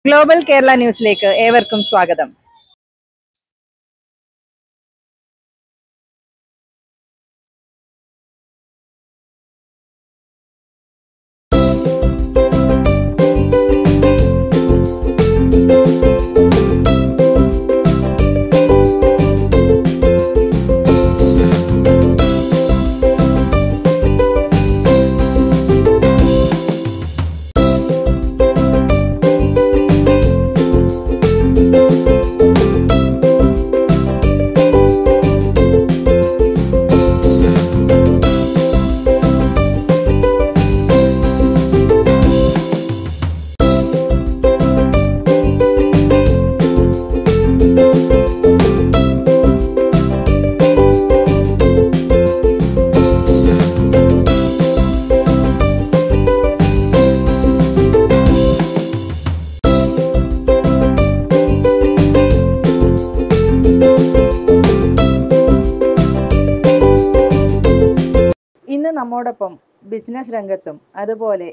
Global Kerala ന്യൂസിലേക്ക് ഏവർക്കും സ്വാഗതം. ഇന്ന് നമ്മോടൊപ്പം ബിസിനസ് രംഗത്തും അതുപോലെ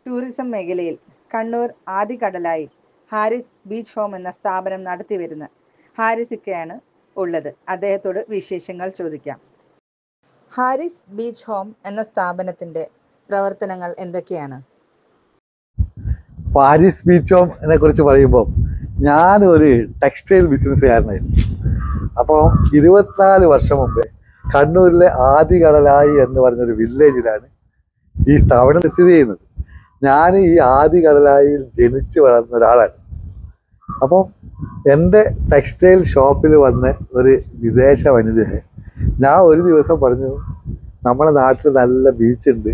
ടൂറിസം മേഖലയിൽ കണ്ണൂർ ആദികടലായി ഹാരിസ് ബീച്ച് ഹോം എന്ന സ്ഥാപനം നടത്തി വരുന്ന ഹാരിസിക്കയാണ് ഉള്ളത്. അദ്ദേഹത്തോട് വിശേഷങ്ങൾ ചോദിക്കാം. ഹാരിസ് ബീച്ച് ഹോം എന്ന സ്ഥാപനത്തിന്റെ പ്രവർത്തനങ്ങൾ എന്തൊക്കെയാണ്? ഹാരിസ് ബീച്ച് ഹോമിനെ കുറിച്ച് പറയുമ്പോൾ ഞാനൊരു ടെക്സ്റ്റൈൽ ബിസിനസ്സുകാരനായിരുന്നു. അപ്പോൾ 24 വർഷം മുമ്പേ കണ്ണൂരിലെ ആദികടലായി എന്ന് പറഞ്ഞൊരു വില്ലേജിലാണ് ഈ സ്ഥാപനം സ്ഥിതി ചെയ്യുന്നത്. ഞാൻ ഈ ആദികടലായിൽ ജനിച്ചു വളർന്ന ഒരാളാണ്. അപ്പം എൻ്റെ ടെക്സ്റ്റൈൽ ഷോപ്പിൽ വന്ന ഒരു വിദേശ വനിതയെ ഞാൻ ഒരു ദിവസം പറഞ്ഞു, നമ്മുടെ നാട്ടിൽ നല്ല ബീച്ചുണ്ട്,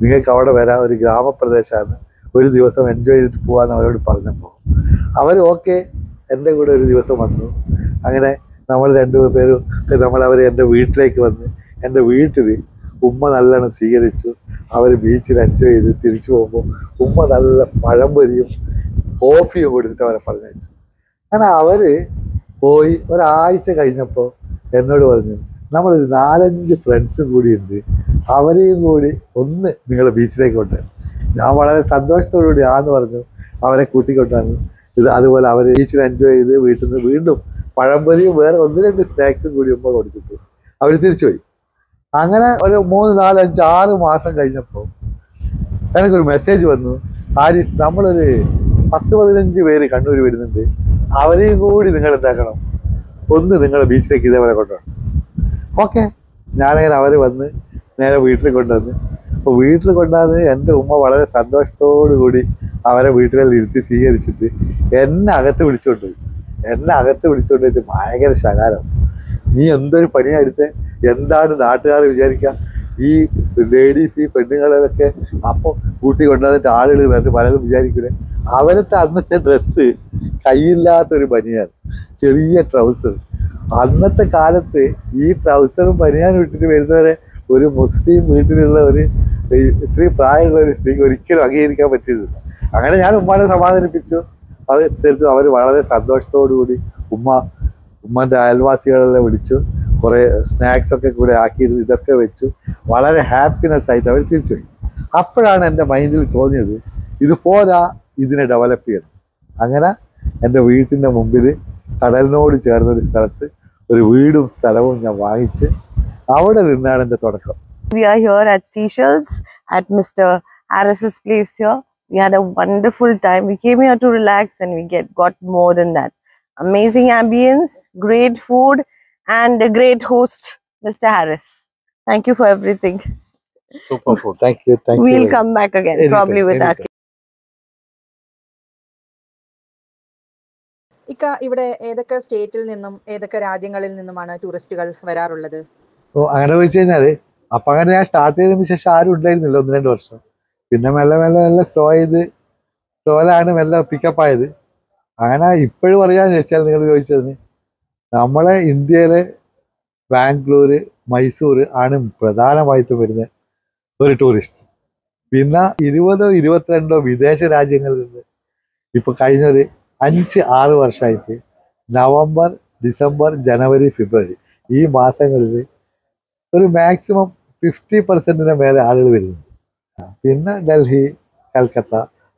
നിങ്ങൾക്ക് അവിടെ വരാം, ഒരു ഗ്രാമപ്രദേശമാണ്, ഒരു ദിവസം എൻജോയ് ചെയ്തിട്ട് പോകാമെന്ന് അവരോട് പറഞ്ഞപ്പോൾ അവർ ഓക്കെ എൻ്റെ കൂടെ ഒരു ദിവസം വന്നു. അങ്ങനെ നമ്മൾ രണ്ടുപേരും നമ്മളവർ എൻ്റെ വീട്ടിലേക്ക് വന്ന് എൻ്റെ വീട്ടിൽ ഉമ്മ നല്ലോണം സ്വീകരിച്ചു. അവർ ബീച്ചിൽ എൻജോയ് ചെയ്ത് തിരിച്ചു പോകുമ്പോൾ ഉമ്മ നല്ല പഴംപൊരിയും കോഫിയും കൊടുത്തിട്ട് അവരെ പറഞ്ഞയച്ചു. അങ്ങനെ അവർ പോയി ഒരാഴ്ച കഴിഞ്ഞപ്പോൾ എന്നോട് പറഞ്ഞു, നമ്മളൊരു 4-5 ഫ്രണ്ട്സും കൂടിയുണ്ട്, അവരെയും കൂടി ഒന്ന് നിങ്ങൾ ബീച്ചിലേക്ക് കൊണ്ടുവരണം. ഞാൻ വളരെ സന്തോഷത്തോടുകൂടി ആന്ന് പറഞ്ഞു. അവരെ കൂട്ടിക്കൊണ്ടാണ് ഇത്. അതുപോലെ അവർ ബീച്ചിൽ എൻജോയ് ചെയ്ത് വീട്ടിൽ നിന്ന് വീണ്ടും പഴംപൊരിയും വേറെ 1-2 സ്നാക്സും കൂടി ഉമ്മ കൊടുത്തിട്ട് അവർ തിരിച്ചുപോയി. അങ്ങനെ ഒരു 3, 4, 5, 6 മാസം കഴിഞ്ഞപ്പോൾ എനിക്കൊരു മെസ്സേജ് വന്നു, ഹാരിസ്, നമ്മളൊരു 10-15 പേര് കണ്ണൂർ വരുന്നുണ്ട്, അവരെയും കൂടി നിങ്ങൾ എന്താക്കണം, ഒന്ന് നിങ്ങൾ ബീച്ചിലേക്ക് ഇതേപോലെ കൊണ്ടുപോകണം. ഓക്കെ, ഞാനങ്ങനെ അവർ വന്ന് നേരെ വീട്ടിൽ കൊണ്ടുവന്ന്. അപ്പോൾ വീട്ടിൽ കൊണ്ടുവന്ന് എൻ്റെ ഉമ്മ വളരെ സന്തോഷത്തോടു കൂടി അവരെ വീട്ടിലെല്ലാം ഇരുത്തി സ്വീകരിച്ചിട്ട് എന്നെ അകത്ത് വിളിച്ചുകൊണ്ടുപോയി. എന്നെ അകത്ത് വിളിച്ചുകൊണ്ടിട്ട് ഭയങ്കര ശകാരം, നീ എന്തൊരു പണിയാണ് എടുത്തത്, എന്താണ് നാട്ടുകാർ വിചാരിക്കുക, ഈ ലേഡീസ് ഈ പെണ്ണുങ്ങളൊക്കെ അപ്പോൾ കൂട്ടി കൊണ്ടുവന്നിട്ട് ആളുകൾ വന്നിട്ട് പലതും വിചാരിക്കൂലേ. അവരത്തെ അന്നത്തെ ഡ്രസ്സ് കൈയില്ലാത്തൊരു ബനിയാൻ, ചെറിയ ട്രൗസർ. അന്നത്തെ കാലത്ത് ഈ ട്രൗസറും ബനിയാനും ഇട്ടിട്ട് വരുന്നവരെ ഒരു മുസ്ലിം വീട്ടിലുള്ള ഒരു ഇത്രയും പ്രായമുള്ള ഒരു സ്ത്രീക്ക് ഒരിക്കലും അംഗീകരിക്കാൻ പറ്റിയിരുന്നില്ല. അങ്ങനെ ഞാൻ ഉമ്മാനെ സമാധാനിപ്പിച്ചു. അതനുസരിച്ച് അവർ വളരെ സന്തോഷത്തോടു കൂടി ഉമ്മൻ്റെ അയൽവാസികളെല്ലാം വിളിച്ചു, കുറേ സ്നാക്സൊക്കെ കൂടെ ആക്കിയിരുന്നു, ഇതൊക്കെ വെച്ചു. വളരെ ഹാപ്പിനെസ് ആയിട്ട് അവർ തിരിച്ചുപോയി. അപ്പോഴാണ് എൻ്റെ മൈൻഡിൽ തോന്നിയത്, ഇത് പോരാ, ഇതിനെ ഡെവലപ്പ് ചെയ്യണം. അങ്ങനെ എൻ്റെ വീട്ടിൻ്റെ മുമ്പിൽ കടലിനോട് ചേർന്നൊരു സ്ഥലത്ത് ഒരു വീടും സ്ഥലവും ഞാൻ വാങ്ങിച്ച് അവിടെ നിന്നാണ് എൻ്റെ തുടക്കം. We are here at Seychelles at Mr. Harris's place here. We had a wonderful time. We came here to relax and we got more than that. Amazing ambience, great food and a great host, Mr. Harris. Thank you for everything. Super food. Thank you. We'll come back again, Anytime, probably with our kids. ഇക്ക, ഇവിടെ ഏതൊക്കെ സ്റ്റേറ്റിൽ നിന്നും ഏതൊക്കെ രാജ്യങ്ങളിൽ നിന്നുമാണ് ടൂറിസ്റ്റുകൾ വരാറുള്ളത്? അങ്ങനെ ചോദിച്ചു കഴിഞ്ഞാൽ അപ്പം അങ്ങനെ ഞാൻ സ്റ്റാർട്ട് ചെയ്തതിന് ശേഷം ആരും ഉണ്ടായിരുന്നില്ല 1-2 വർഷം. പിന്നെ മെല്ലെ മെല്ലെ മെല്ലെ സ്ലോയിലാണ് മെല്ലെ പിക്കപ്പ് ആയത്. അങ്ങനെ ഇപ്പോഴും പറയാന്ന് വെച്ചാൽ നിങ്ങൾ ചോദിച്ചതിന്, നമ്മളെ ഇന്ത്യയിലെ ബാംഗ്ലൂർ, മൈസൂർ ആണ് പ്രധാനമായിട്ടും വരുന്ന ഒരു ടൂറിസ്റ്റ്. പിന്നെ 20-22 വിദേശ രാജ്യങ്ങളിൽ നിന്ന് ഇപ്പോൾ കഴിഞ്ഞൊരു 5-6 വർഷമായിട്ട് നവംബർ, ഡിസംബർ, ജനുവരി, ഫെബ്രുവരി ഈ മാസങ്ങളിൽ ഒരു മാക്സിമം 50% മേലെ ആളുകൾ വരുന്നുണ്ട്. പിന്നെ ഡൽഹി, കൽക്കത്ത,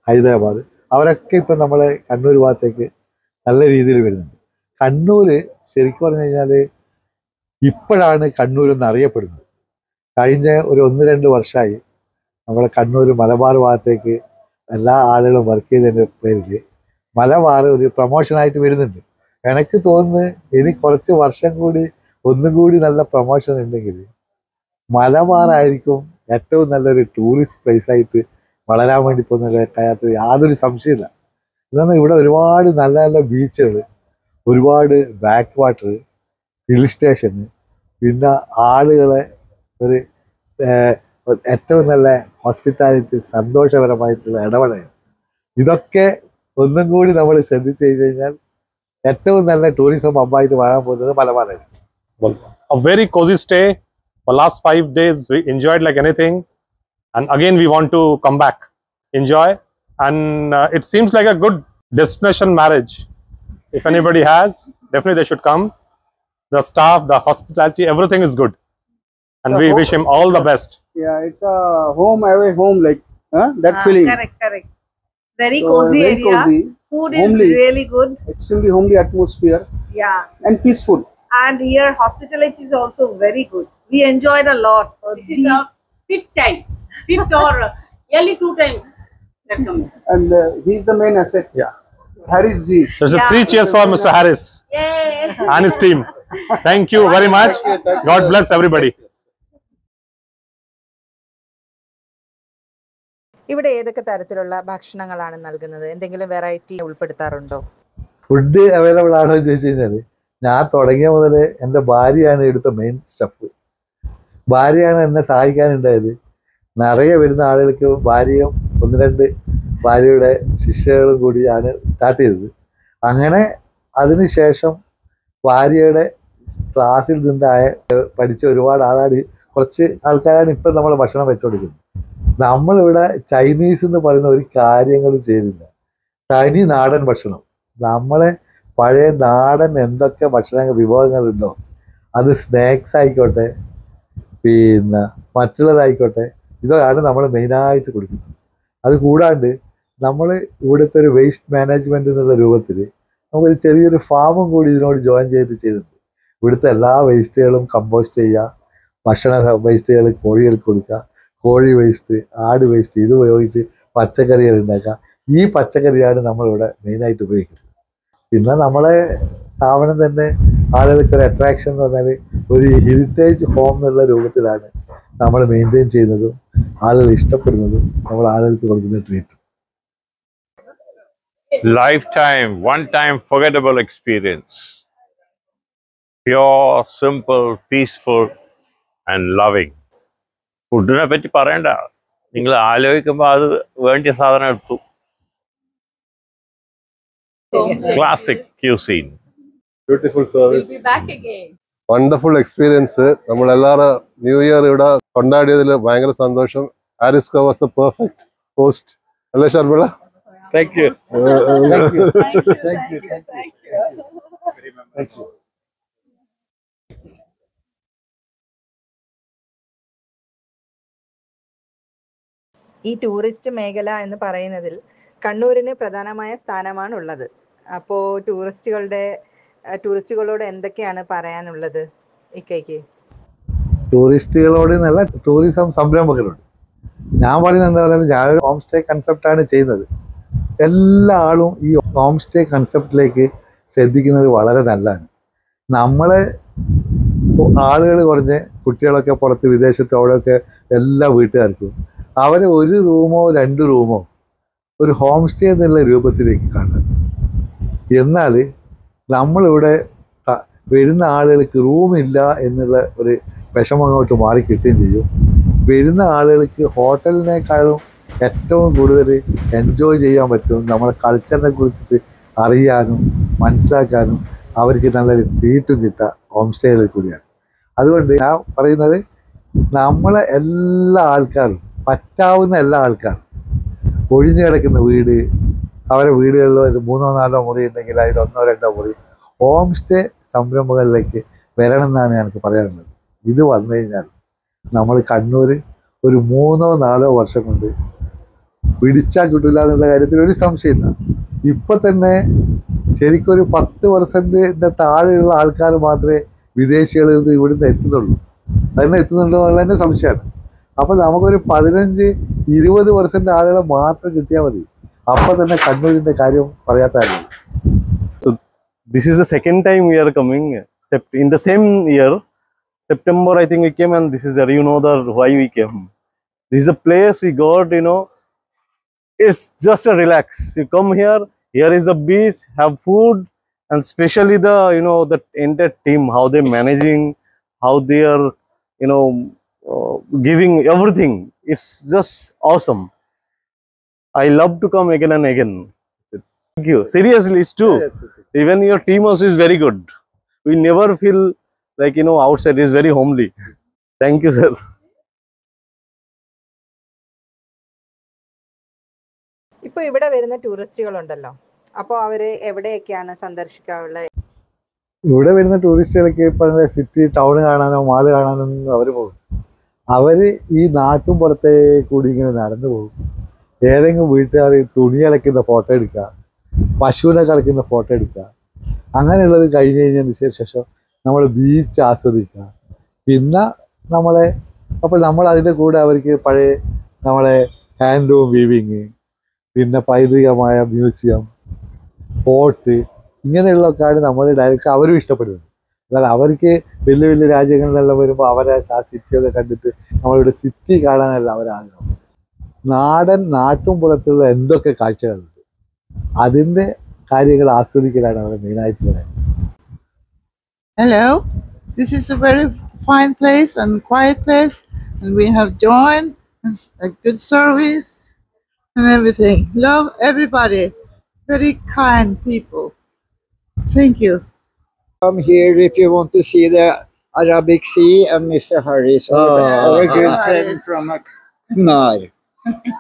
ഹൈദരാബാദ് അവരൊക്കെ ഇപ്പം നമ്മളെ കണ്ണൂർ ഭാഗത്തേക്ക് നല്ല രീതിയിൽ വരുന്നുണ്ട്. കണ്ണൂർ ശരിക്കും പറഞ്ഞു കഴിഞ്ഞാൽ ഇപ്പോഴാണ് കണ്ണൂർ എന്ന് അറിയപ്പെടുന്നത്. കഴിഞ്ഞ ഒരു 1-2 വർഷമായി നമ്മളെ കണ്ണൂർ മലബാർ ഭാഗത്തേക്ക് എല്ലാ ആളുകളും വർക്ക് ചെയ്തതിൻ്റെ പേരിൽ മലബാർ ഒരു പ്രൊമോഷനായിട്ട് വരുന്നുണ്ട്. എനിക്ക് തോന്നുന്നു ഇനി കുറച്ച് വർഷം കൂടി ഒന്നും കൂടി നല്ല പ്രൊമോഷൻ ഉണ്ടെങ്കിൽ മലബാറായിരിക്കും ഏറ്റവും നല്ലൊരു ടൂറിസ്റ്റ് പ്ലേസ് ആയിട്ട് വളരാൻ വേണ്ടി പോകുന്ന കാര്യത്തിൽ യാതൊരു സംശയമില്ല. ഇതാണ് ഇവിടെ ഒരുപാട് നല്ല നല്ല ബീച്ചുകൾ, ഒരുപാട് ബാക്ക് വാട്ടർ, ഹിൽ സ്റ്റേഷന്, പിന്നെ ആളുകളെ ഒരു ഏറ്റവും നല്ല ഹോസ്പിറ്റാലിറ്റി, സന്തോഷപരമായിട്ടുള്ള ഇടപെടൽ, ഇതൊക്കെ ഒന്നും കൂടി നമ്മൾ ശ്രദ്ധിച്ചു കഴിഞ്ഞാൽ ഏറ്റവും നല്ല ടൂറിസം ഹബ്ബായിട്ട് വരാൻ പോകുന്നത് മലബാറായിരിക്കും. Well, a very cozy stay. For last 5 days, we enjoyed like anything, and again we want to come back, enjoy, and it seems like a good destination marriage. If anybody has, definitely they should come. The staff, the hospitality, everything is good, and we wish him all the best. Yeah, it's a home away home, like that feeling. Correct. Very So, cozy very area. cozy, Food homely. is really good. extremely homely atmosphere Yeah. and peaceful. And here hospitality is also very good. We enjoyed a lot. This is our fifth time, fifth or yearly 2 times they're coming. And he's the main asset. Yeah. Harris Ji. So it's a Yeah. 3 cheers for Mr. Harris Yay! and his team. Thank you very much. God bless everybody. ഇവിടെ ഏതൊക്കെ തരത്തിലുള്ള ഭക്ഷണങ്ങളാണ് നൽകുന്നത്? എന്തെങ്കിലും variety ഉൾപ്പെടുത്താറുണ്ടോ? Food available ആണോ എന്ന് ചോദിച്ചു കഴിഞ്ഞാൽ ഞാൻ തുടങ്ങിയ മുതൽ എൻ്റെ ഭാര്യയാണ് ഇവിടുത്ത മെയിൻ സ്റ്റെപ്പ്. ഭാര്യയാണ് എന്നെ സഹായിക്കാനുണ്ടായത്. നിറയെ വരുന്ന ആളുകൾക്ക് ഭാര്യയും 1-2 ഭാര്യയുടെ ശിഷ്യകളും കൂടിയാണ് സ്റ്റാർട്ട് ചെയ്തത്. അങ്ങനെ അതിനുശേഷം ഭാര്യയുടെ ക്ലാസ്സിൽ നിന്നായ പഠിച്ച ഒരുപാട് കുറച്ച് ആൾക്കാരാണ് ഇപ്പം നമ്മൾ ഭക്ഷണം വെച്ചുകൊടുക്കുന്നത്. നമ്മളിവിടെ ചൈനീസ് എന്ന് പറയുന്ന ഒരു കാര്യങ്ങളും ചെയ്യുന്നില്ല. തനി നാടൻ ഭക്ഷണം, നമ്മളെ പഴയ നാടൻ എന്തൊക്കെ ഭക്ഷണ വിഭവങ്ങളുണ്ടോ, അത് സ്നാക്സ് ആയിക്കോട്ടെ, പിന്നെ മറ്റുള്ളതായിക്കോട്ടെ, ഇതാണ് നമ്മൾ മെയിനായിട്ട് കൊടുക്കുന്നത്. അത് കൂടാണ്ട് നമ്മൾ ഇവിടുത്തെ ഒരു വേസ്റ്റ് മാനേജ്മെൻറ്റ് എന്നുള്ള രൂപത്തിൽ നമുക്കൊരു ചെറിയൊരു ഫാമും കൂടി ഇതിനോട് ജോയിൻ ചെയ്തിട്ടുണ്ട്. ഇവിടുത്തെ എല്ലാ വേസ്റ്റുകളും കമ്പോസ്റ്റ് ചെയ്യുക, ഭക്ഷണ വേസ്റ്റുകൾ കോഴികൾക്ക് കൊടുക്കുക, കോഴി വേസ്റ്റ്, ആട് വേസ്റ്റ്, ഇത് ഉപയോഗിച്ച് പച്ചക്കറികൾ ഉണ്ടാക്കുക. ഈ പച്ചക്കറിയാണ് നമ്മളിവിടെ മെയിനായിട്ട് ഉപയോഗിക്കുന്നത്. പിന്നെ നമ്മളെ സ്ഥാപനം തന്നെ ആളുകൾക്ക് ഒരു അട്രാക്ഷൻ എന്ന് പറഞ്ഞാൽ ഒരു ഹെറിറ്റേജ് ഹോം എന്നുള്ള രൂപത്തിലാണ് നമ്മൾ മെയിൻറ്റെയിൻ ചെയ്യുന്നതും ആളുകൾ ഇഷ്ടപ്പെടുന്നതും നമ്മൾ ആളുകൾക്ക് കൊടുക്കുന്ന ട്രീറ്റും. Lifetime, one-time forgettable experience. Pure, simple, peaceful and loving. ഫുഡിനെ പറ്റി പറയണ്ട, നിങ്ങൾ ആലോചിക്കുമ്പോൾ അത് വേണ്ടിയ സാധനം എടുത്തു. Classic cuisine. Beautiful service, Back again. Wonderful experience. നമ്മളെല്ലാവരും ന്യൂ ഇയർ ഇവിടെ കൊണ്ടാടിയതിൽ ഭയങ്കര സന്തോഷം. Haris co was the perfect host. അല്ലേ ശർമിള? Thank you. ഈ ടൂറിസ്റ്റ് മേഖല എന്ന് പറയുന്നതിൽ കണ്ണൂരിന് പ്രധാനമായ സ്ഥാനമാണ് ഉള്ളത്. അപ്പോൾ ടൂറിസ്റ്റുകളോട് എന്തൊക്കെയാണ് പറയാനുള്ളത് ഇക്കയ്ക്ക്? ടൂറിസ്റ്റുകളോട് നല്ല ടൂറിസം സംരംഭകരുണ്ട്. ഞാൻ പറയുന്നത് എന്താ പറയുക, ഞാനൊരു ഹോം സ്റ്റേ കൺസെപ്റ്റാണ് ചെയ്യുന്നത്. എല്ലാ ആളും ഈ ഹോം സ്റ്റേ കൺസെപ്റ്റിലേക്ക് ശ്രദ്ധിക്കുന്നത് വളരെ നല്ലതാണ്. നമ്മളെ ആളുകൾ കുറഞ്ഞ് കുട്ടികളൊക്കെ പുറത്ത് വിദേശത്ത് അവിടെയൊക്കെ എല്ലാ വീട്ടുകാർക്കും അവരെ 1 റൂമോ 2 റൂമോ ഒരു ഹോം സ്റ്റേ എന്നുള്ള രൂപത്തിലേക്ക് കാണാൻ. എന്നാൽ നമ്മളിവിടെ വരുന്ന ആളുകൾക്ക് റൂമില്ല എന്നുള്ള ഒരു വിഷമം അങ്ങോട്ട് മാറി കിട്ടുകയും ചെയ്യും. വരുന്ന ആളുകൾക്ക് ഹോട്ടലിനേക്കാളും ഏറ്റവും കൂടുതൽ എൻജോയ് ചെയ്യാൻ പറ്റും, നമ്മളെ കൾച്ചറിനെ കുറിച്ചിട്ട് അറിയാനും മനസ്സിലാക്കാനും അവർക്ക് നല്ലൊരു ട്രീറ്റും കിട്ടുക ഹോം സ്റ്റേകളിൽ കൂടിയാണ്. അതുകൊണ്ട് ഞാൻ പറയുന്നത്, നമ്മളെ എല്ലാ ആൾക്കാരും, പറ്റാവുന്ന എല്ലാ ആൾക്കാരും, ഒഴിഞ്ഞു കിടക്കുന്ന വീട്, അവരെ വീടുകളിൽ ഒരു 3-4 മുറി ഉണ്ടെങ്കിൽ അതിൽ 1-2 മുറി ഹോം സ്റ്റേ സംരംഭങ്ങളിലേക്ക് വരണം എന്നാണ് എനിക്ക് പറയാനുള്ളത്. ഇത് വന്നു കഴിഞ്ഞാൽ നമ്മൾ കണ്ണൂർ ഒരു 3-4 വർഷം കൊണ്ട് പിടിച്ചാൽ കിട്ടില്ല എന്നുള്ള കാര്യത്തിൽ ഒരു സംശയമില്ല. ഇപ്പം തന്നെ ശരിക്കും ഒരു 10% താഴെയുള്ള ആൾക്കാർ മാത്രമേ വിദേശികളിൽ നിന്ന് ഇവിടുന്ന് എത്തുന്നുള്ളൂ. അതിന് എത്തുന്നുണ്ടോ എന്നുള്ള തന്നെ സംശയമാണ്. അപ്പം നമുക്കൊരു 15-20% ആളുകളെ മാത്രം കിട്ടിയാൽ മതി. അപ്പം തന്നെ കണ്ണൂരിൻ്റെ കാര്യം പറയാത്തതല്ല. This is the second time we are coming. In the same year, September, I think we came, and this is the why we came. This is a place we got, it's just a relax. You come here, here is the beach, have food, and especially the, the entire team, how they're managing, how they are, giving everything. It's just awesome. I love to come again and again. Thank you. Seriously, it's true. Yes. Even your team also is very good. We never feel like, outside. It's very homely. Thank you, sir. ഇപ്പോൾ ഇവിടെ വരുന്ന ടൂറിസ്റ്റുകളുണ്ടല്ലോ, അപ്പോൾ അവർ എവിടെയൊക്കെയാണ് സന്ദർശിക്കാറുള്ളത്? ഇവിടെ വരുന്ന ടൂറിസ്റ്റുകൾക്ക് ഇപ്പം city town കാണാനോ മാള് കാണാനോ ഒന്നും അവർ പോകും. അവർ ഈ നാട്ടും പുറത്തേ കൂടി ഇങ്ങനെ നടന്നു പോകും. ഏതെങ്കിലും വീട്ടുകാർ തുണി അലക്കുന്ന ഫോട്ടോ എടുക്കുക, പശുവിനെ കളിക്കുന്ന ഫോട്ടോ എടുക്കുക, അങ്ങനെയുള്ളത് കഴിഞ്ഞ് കഴിഞ്ഞതിന് ശേഷം നമ്മൾ ബീച്ച് ആസ്വദിക്കുക. പിന്നെ നമ്മൾ അതിൻ്റെ കൂടെ അവർക്ക് പഴയ നമ്മളെ ഹാൻഡ്ലൂം വീവിങ്, പിന്നെ പൈതൃകമായ മ്യൂസിയം, ഫോർട്ട്, ഇങ്ങനെയുള്ളതൊക്കെയാണ് നമ്മൾ ഡയറക്ഷൻ അവരും ഇഷ്ടപ്പെടുന്നത്. അല്ലാതെ അവർക്ക് വലിയ വലിയ രാജ്യങ്ങളിലെല്ലാം വരുമ്പോൾ അവരെ ആ സിറ്റിയൊക്കെ കണ്ടിട്ട് നമ്മളിവിടെ സിറ്റി കാണാനല്ല അവരാഗ്രഹം. നാട്ടും പുറത്തുള്ള എന്തൊക്കെ കാഴ്ചകളുണ്ട് അതിൻ്റെ കാര്യങ്ങൾ ആസ്വദിക്കലാണ് അവരെ മെയിനായിട്ടുള്ളത്. Hello, this is a very fine place and quiet place, and we have joined a good service and everything. Love everybody, very kind people. Thank you. Come here if you want to see the Arabic Sea and Mr. Harris, our good friend from Knar.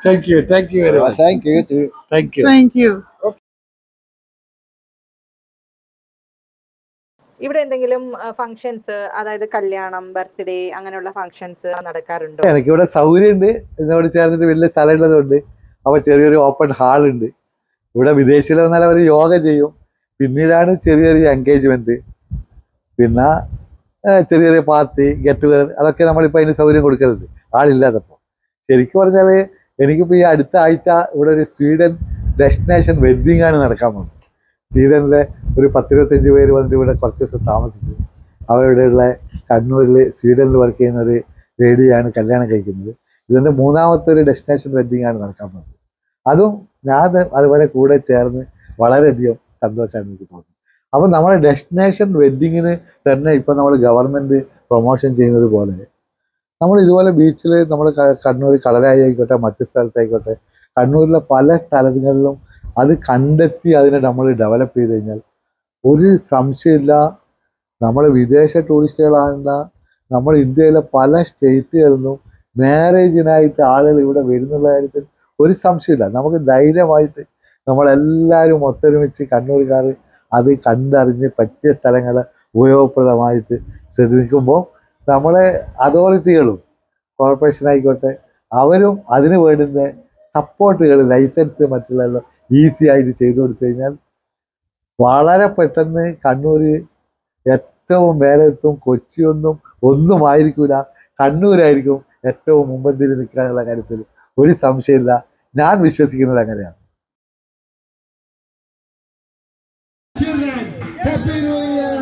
Thank you very much. Thank you too. Thank you. Thank you. ഇവിടെ എന്തെങ്കിലും functions, അതായത് കല്യാണം, birthday, അങ്ങനെയുള്ള functions നടക്കാറുണ്ടോ? എനിക്കിവിടെ സൗകര്യമുണ്ട്. ഇതിനോട് ചേർന്നിട്ട് വലിയ സ്ഥലം ഉള്ളതുകൊണ്ട് അപ്പോൾ ചെറിയൊരു ഓപ്പൺ ഹാളുണ്ട്. ഇവിടെ വിദേശികൾ വന്നാൽ അവർ യോഗ ചെയ്യും. പിന്നീടാണ് ചെറിയ എൻഗേജ്മെൻറ്റ്, പിന്നെ ചെറിയ ചെറിയ പാർട്ടി, ഗെറ്റ് ടുഗദർ, അതൊക്കെ നമ്മളിപ്പോൾ അതിന് സൗകര്യം കൊടുക്കലുണ്ട് ആളില്ലാത്തപ്പോൾ. ശരിക്കും പറഞ്ഞാൽ എനിക്കിപ്പോൾ ഈ അടുത്ത ആഴ്ച ഇവിടെ ഒരു സ്വീഡൻ ഡെസ്റ്റിനേഷൻ വെഡ്ഡിങ് ആണ് നടക്കാൻ പോകുന്നത്. സ്വീഡനിലെ ഒരു 10-25 പേര് വന്നിട്ട് ഇവിടെ കുറച്ച് ദിവസം താമസിക്കും. അവരിവിടെയുള്ള കണ്ണൂരിൽ സ്വീഡനിൽ വർക്ക് ചെയ്യുന്ന ഒരു ലേഡിയാണ് കല്യാണം കഴിക്കുന്നത്. ഇതിൻ്റെ 3ാമത്തെ ഒരു ഡെസ്റ്റിനേഷൻ വെഡ്ഡിങ് ആണ് നടക്കാൻ പോകുന്നത്. അതും ഞാൻ അതുപോലെ കൂടെ ചേർന്ന് വളരെയധികം സന്തോഷമാണ് എനിക്ക് തോന്നുന്നത്. അപ്പോൾ നമ്മുടെ ഡെസ്റ്റിനേഷൻ വെഡ്ഡിങ്ങിന് തന്നെ ഇപ്പോൾ നമ്മൾ ഗവൺമെൻറ് പ്രൊമോഷൻ ചെയ്യുന്നത് പോലെ നമ്മൾ ഇതുപോലെ ബീച്ചിൽ നമ്മൾ കണ്ണൂർ കടലായി ആയിക്കോട്ടെ, മറ്റു സ്ഥലത്തായിക്കോട്ടെ, കണ്ണൂരിലെ പല സ്ഥലങ്ങളിലും അത് കണ്ടെത്തി അതിനെ നമ്മൾ ഡെവലപ്പ് ചെയ്ത് കഴിഞ്ഞാൽ ഒരു സംശയമില്ല, നമ്മൾ വിദേശ ടൂറിസ്റ്റുകളാണ്, നമ്മൾ ഇന്ത്യയിലെ പല സ്റ്റേറ്റുകളിൽ നിന്നും മാരേജിനായിട്ട് ആളുകൾ ഇവിടെ വരുന്നുള്ള കാര്യത്തിൽ ഒരു സംശയമില്ല. നമുക്ക് ധൈര്യമായിട്ട് നമ്മളെല്ലാവരും ഒത്തൊരുമിച്ച് കണ്ണൂർക്കാർ അത് കണ്ടറിഞ്ഞ് പറ്റിയ സ്ഥലങ്ങളെ ഉപയോഗപ്രദമായിട്ട് ശ്രദ്ധിക്കുമ്പോൾ നമ്മളെ അതോറിറ്റികളും കോർപ്പറേഷനായിക്കോട്ടെ അവരും അതിന് വേണ്ടുന്ന സപ്പോർട്ടുകൾ, ലൈസൻസ് മറ്റുള്ള ഈസി ആയിട്ട് ചെയ്തു കൊടുത്തു കഴിഞ്ഞാൽ വളരെ പെട്ടെന്ന് കണ്ണൂർ ഏറ്റവും മേലെത്തും. ഒന്നും ആയിരിക്കില്ല, കണ്ണൂരായിരിക്കും ഏറ്റവും മുമ്പന്തിൽ നിൽക്കാനുള്ള കാര്യത്തിൽ ഒരു സംശയമില്ല. ഞാൻ വിശ്വസിക്കുന്നത് അങ്ങനെയാണ്. Happy New Year!